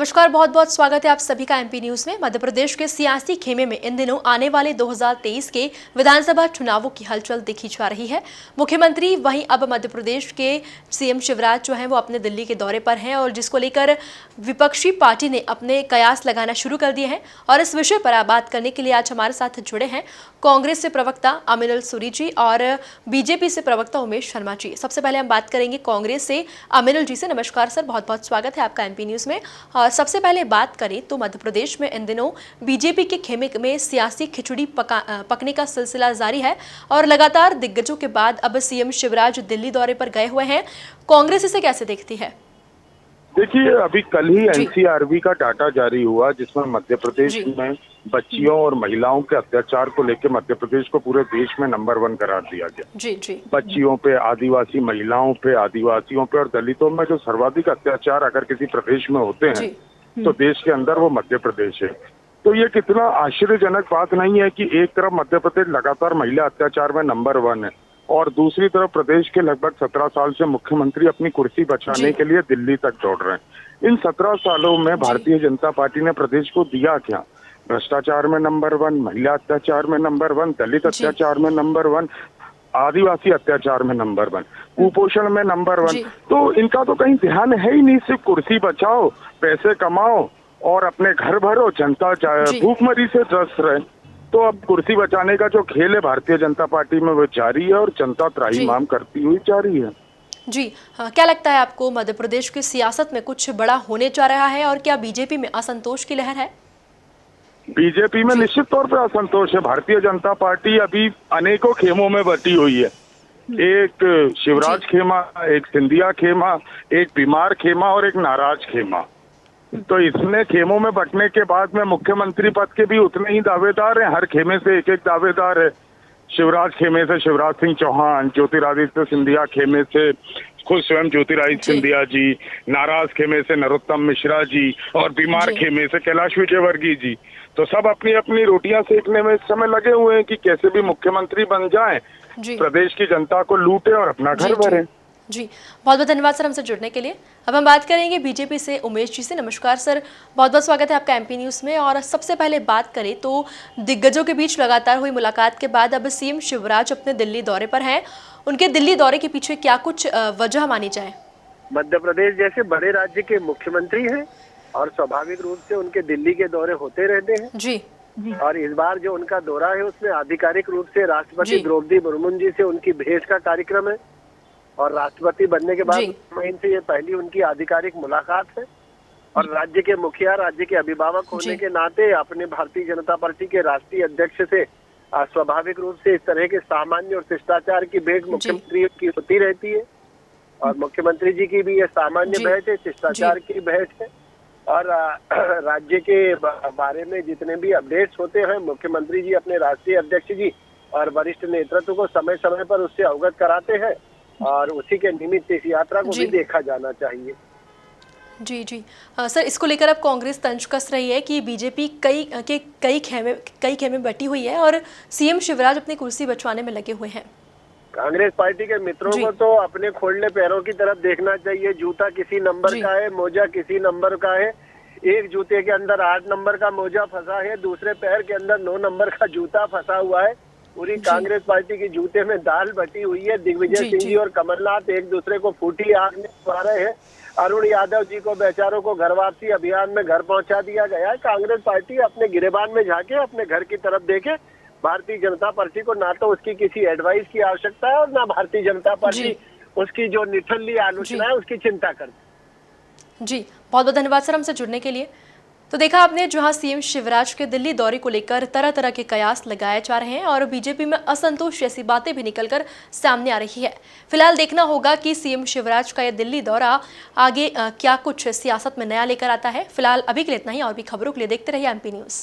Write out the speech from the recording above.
नमस्कार, बहुत बहुत स्वागत है आप सभी का एमपी न्यूज में। मध्य प्रदेश के सियासी खेमे में इन दिनों आने वाले 2023 के विधानसभा चुनावों की हलचल देखी जा रही है। मुख्यमंत्री वहीं अब मध्य प्रदेश के सीएम शिवराज जो हैं वो अपने दिल्ली के दौरे पर हैं और जिसको लेकर विपक्षी पार्टी ने अपने कयास लगाना शुरू कर दिए हैं। और इस विषय पर बात करने के लिए आज हमारे साथ जुड़े हैं कांग्रेस से प्रवक्ता अमिनल सूरी जी और बीजेपी से प्रवक्ता उमेश शर्मा जी। सबसे पहले हम बात करेंगे कांग्रेस से अमिनल जी से। नमस्कार सर, बहुत बहुत स्वागत है आपका एमपी न्यूज में। और सबसे पहले बात करें तो मध्य प्रदेश में इन दिनों बीजेपी के खेमे में सियासी खिचड़ी पकने का सिलसिला जारी है और लगातार दिग्गजों के बाद अब सीएम शिवराज दिल्ली दौरे पर गए हुए हैं। कांग्रेस इसे कैसे देखती है? देखिए, अभी कल ही एनसीआरबी का डाटा जारी हुआ जिसमें मध्य प्रदेश में बच्चियों और महिलाओं के अत्याचार को लेकर मध्य प्रदेश को पूरे देश में नंबर 1 करार दिया गया। बच्चियों पे, आदिवासी महिलाओं पे, आदिवासियों पे और दलितों में जो सर्वाधिक अत्याचार अगर किसी प्रदेश में होते हैं तो देश के अंदर वो मध्य प्रदेश है। तो ये कितना आश्चर्यजनक बात नहीं है कि एक तरफ मध्य प्रदेश लगातार महिला अत्याचार में नंबर 1 है और दूसरी तरफ प्रदेश के लगभग 17 साल से मुख्यमंत्री अपनी कुर्सी बचाने के लिए दिल्ली तक दौड़ रहे हैं। इन 17 सालों में भारतीय जनता पार्टी ने प्रदेश को दिया क्या? भ्रष्टाचार में नंबर 1, महिला अत्याचार में नंबर 1, दलित अत्याचार में नंबर 1, आदिवासी अत्याचार में नंबर 1, कुपोषण में नंबर 1। तो इनका तो कहीं ध्यान है ही नहीं। सिर्फ कुर्सी बचाओ, पैसे कमाओ और अपने घर भरो, जनता भूखमरी से त्रस्त रहे। तो अब कुर्सी बचाने का जो खेल है भारतीय जनता पार्टी में वो जारी है और जनता त्राहिमाम करती हुई जा रही है। जी हाँ, क्या लगता है आपको मध्य प्रदेश की सियासत में कुछ बड़ा होने जा रहा है और क्या बीजेपी में असंतोष की लहर है? बीजेपी में निश्चित तौर पर असंतोष है। भारतीय जनता पार्टी अभी अनेकों खेमों में बटी हुई है। एक शिवराज खेमा, एक सिंधिया खेमा, एक बीमार खेमा और एक नाराज खेमा। तो इसमें खेमों में बंटने के बाद में मुख्यमंत्री पद के भी उतने ही दावेदार हैं। हर खेमे से एक एक दावेदार है। शिवराज खेमे से शिवराज सिंह चौहान, ज्योतिरादित्य सिंधिया खेमे से खुद स्वयं ज्योतिरादित्य सिंधिया जी, नाराज खेमे से नरोत्तम मिश्रा जी और बीमार खेमे से कैलाश विजयवर्गीय जी। तो सब अपनी अपनी रोटियां सेकने में इस समय लगे हुए हैं कि कैसे भी मुख्यमंत्री बन जाएं, प्रदेश की जनता को लूटे और अपना घर भरें। जी, बहुत बहुत धन्यवाद सर हमसे जुड़ने के लिए। अब हम बात करेंगे बीजेपी से उमेश जी से। नमस्कार सर, बहुत बहुत स्वागत है आपका एमपी न्यूज़ में। और सबसे पहले बात करें तो दिग्गजों के बीच लगातार हुई मुलाकात के बाद अब सीएम शिवराज अपने दिल्ली दौरे पर हैं। उनके दिल्ली दौरे के पीछे क्या कुछ वजह मानी जाए? मध्य प्रदेश जैसे बड़े राज्य के मुख्यमंत्री हैं और स्वाभाविक रूप से उनके दिल्ली के दौरे होते रहते हैं। जी। और इस बार जो उनका दौरा है उसमें आधिकारिक रूप से राष्ट्रपति द्रौपदी मुर्मू जी से उनकी भेंट का कार्यक्रम है और राष्ट्रपति बनने के बाद महीने से ये पहली उनकी आधिकारिक मुलाकात है। और राज्य के मुखिया, राज्य के अभिभावक होने के नाते अपने भारतीय जनता पार्टी के राष्ट्रीय अध्यक्ष से स्वाभाविक रूप से इस तरह के सामान्य और शिष्टाचार की भेंट मुख्यमंत्री की होती रहती है। और मुख्यमंत्री जी की भी ये सामान्य भेंट है, शिष्टाचार की भेंट है। और राज्य के बारे में जितने भी अपडेट्स होते हैं मुख्यमंत्री जी अपने राष्ट्रीय अध्यक्ष जी और वरिष्ठ नेतृत्व को समय समय पर उससे अवगत कराते हैं और उसी के निमित्त इस यात्रा को भी देखा जाना चाहिए। जी सर, इसको लेकर अब कांग्रेस तंज कस रही है कि बीजेपी कई खेमे बटी हुई है और सीएम शिवराज अपनी कुर्सी बचवाने में लगे हुए हैं। कांग्रेस पार्टी के मित्रों को तो अपने खोलने पैरों की तरफ देखना चाहिए। जूता किसी नंबर का है, मोजा किसी नंबर का है। एक जूते के अंदर 8 नंबर का मोजा फंसा है, दूसरे पैर के अंदर 9 नंबर का जूता फंसा हुआ है। पूरी कांग्रेस पार्टी की जूते में दाल बटी हुई है। दिग्विजय सिंह जी और कमलनाथ एक दूसरे को फूटी आग में पा रहे हैं। अरुण यादव जी को बेचारों को घर वापसी अभियान में घर पहुंचा दिया गया है। कांग्रेस पार्टी अपने गिरेबान में झांके, अपने घर की तरफ देखे। भारतीय जनता पार्टी को ना तो उसकी किसी एडवाइस की आवश्यकता है और ना भारतीय जनता पार्टी उसकी जो निठल्ली आलोचना है उसकी चिंता करती। जी, बहुत बहुत धन्यवाद सर हमसे जुड़ने के लिए। तो देखा आपने, जहां सीएम शिवराज के दिल्ली दौरे को लेकर तरह तरह के कयास लगाए जा रहे हैं और बीजेपी में असंतोष जैसी बातें भी निकलकर सामने आ रही है। फिलहाल देखना होगा कि सीएम शिवराज का यह दिल्ली दौरा आगे क्या कुछ सियासत में नया लेकर आता है। फिलहाल अभी के लिए इतना ही और भी खबरों के लिए देखते रहिए एमपी न्यूज़।